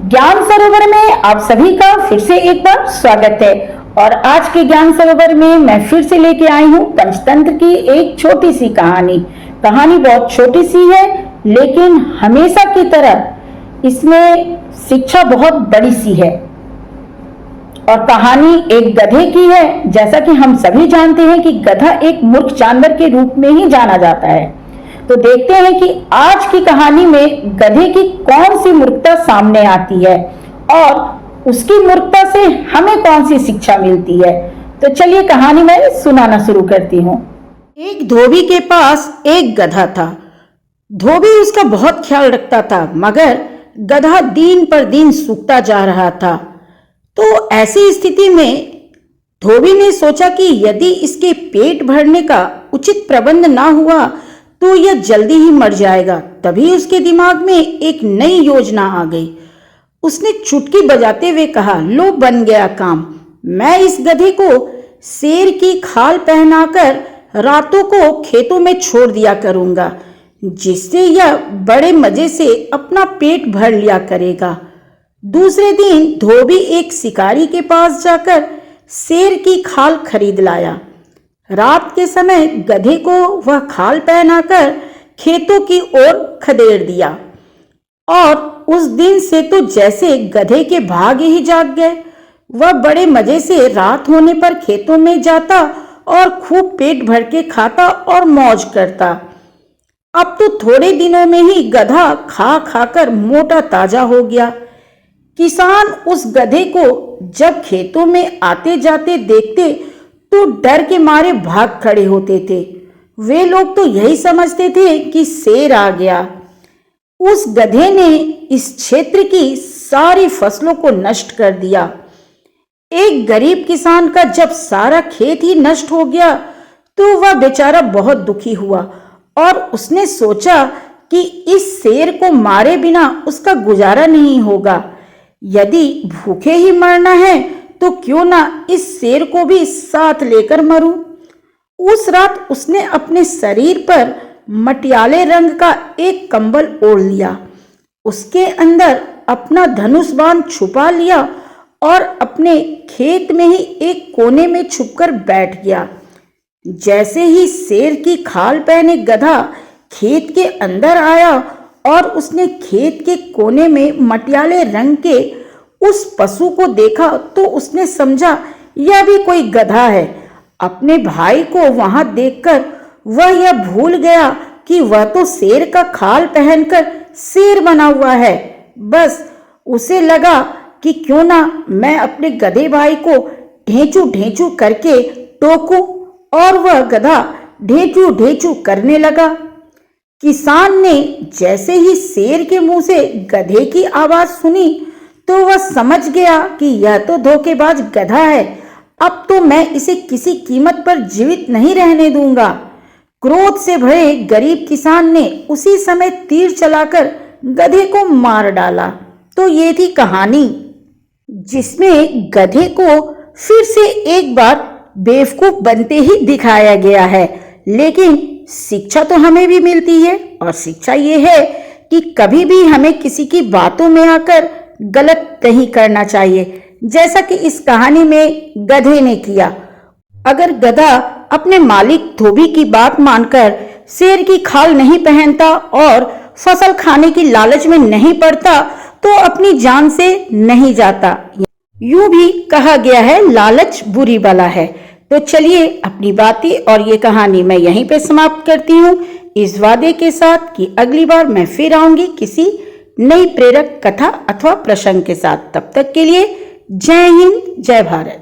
ज्ञान सरोवर में आप सभी का फिर से एक बार स्वागत है। और आज के ज्ञान सरोवर में मैं फिर से लेके आई हूँ पंचतंत्र की एक छोटी सी कहानी। कहानी बहुत छोटी सी है, लेकिन हमेशा की तरह इसमें शिक्षा बहुत बड़ी सी है। और कहानी एक गधे की है। जैसा कि हम सभी जानते हैं कि गधा एक मूर्ख जानवर के रूप में ही जाना जाता है। तो देखते हैं कि आज की कहानी में गधे की कौन सी मूर्खता सामने आती है और उसकी मूर्खता से हमें कौन सी शिक्षा मिलती है। तो चलिए कहानी मैं सुनाना शुरू करती हूँ। एक धोबी के पास एक गधा था। धोबी उसका बहुत ख्याल रखता था, मगर गधा दिन पर दिन सूखता जा रहा था। तो ऐसी स्थिति में धोबी ने सोचा कि यदि इसके पेट भरने का उचित प्रबंध ना हुआ तो यह जल्दी ही मर जाएगा। तभी उसके दिमाग में एक नई योजना आ गई। उसने चुटकी बजाते हुए कहा, लो बन गया काम। मैं इस गधे को शेर की खाल पहनाकर रातों को खेतों में छोड़ दिया करूंगा, जिससे यह बड़े मजे से अपना पेट भर लिया करेगा। दूसरे दिन धोबी एक शिकारी के पास जाकर शेर की खाल खरीद लाया। रात के समय गधे को वह खाल पहनाकर खेतों की ओर खदेड़ दिया। और उस दिन से तो जैसे गधे के भाग्य ही जाग गए। वह बड़े मजे से रात होने पर खेतों में जाता और खूब पेट भर के खाता और मौज करता। अब तो थोड़े दिनों में ही गधा खा खाकर मोटा ताजा हो गया। किसान उस गधे को जब खेतों में आते जाते देखते तो डर के मारे भाग खड़े होते थे। वे लोग तो यही समझते थे कि शेर आ गया। उस गधे ने इस क्षेत्र की सारी फसलों को नष्ट कर दिया। एक गरीब किसान का जब सारा खेत ही नष्ट हो गया तो वह बेचारा बहुत दुखी हुआ और उसने सोचा कि इस शेर को मारे बिना उसका गुजारा नहीं होगा। यदि भूखे ही मरना है तो क्यों ना इस शेर को भी साथ लेकर मरूं। उस रात उसने अपने शरीर पर मटियाले रंग का एक कंबल ओढ़ लिया। उसके अंदर अपना धनुष बाण छुपा लिया और अपने खेत में ही एक कोने में छुपकर बैठ गया। जैसे ही शेर की खाल पहने गधा खेत के अंदर आया और उसने खेत के कोने में मटियाले रंग के उस पशु को देखा तो उसने समझा यह भी कोई गधा है। अपने भाई को वहां देखकर वह यह भूल गया कि वह तो शेर का खाल पहनकर शेर बना हुआ है। बस उसे लगा कि क्यों ना मैं अपने गधे भाई को ढेंचू ढेंचू करके टोकूं, और वह गधा ढेंचू ढेंचू करने लगा। किसान ने जैसे ही शेर के मुंह से गधे की आवाज सुनी तो वह समझ गया कि यह तो धोखेबाज गधा है। अब तो मैं इसे किसी कीमत पर जीवित नहीं रहने दूंगा। क्रोध से भरे गरीब किसान ने उसी समय तीर चलाकर गधे को मार डाला। तो ये थी कहानी, जिसमें गधे को फिर से एक बार बेवकूफ बनते ही दिखाया गया है। लेकिन शिक्षा तो हमें भी मिलती है, और शिक्षा ये है कि कभी भी हमें किसी की बातों में आकर गलत नहीं करना चाहिए, जैसा कि इस कहानी में गधे ने किया। अगर गधा अपने मालिक धोबी की बात मानकर शेर की खाल नहीं पहनता और फसल खाने की लालच में नहीं पड़ता तो अपनी जान से नहीं जाता। यूं भी कहा गया है, लालच बुरी बला है। तो चलिए अपनी बातें और ये कहानी मैं यहीं पे समाप्त करती हूँ, इस वादे के साथ कि अगली बार मैं फिर आऊंगी किसी नई प्रेरक कथा अथवा प्रसंग के साथ। तब तक के लिए जय हिंद, जय भारत।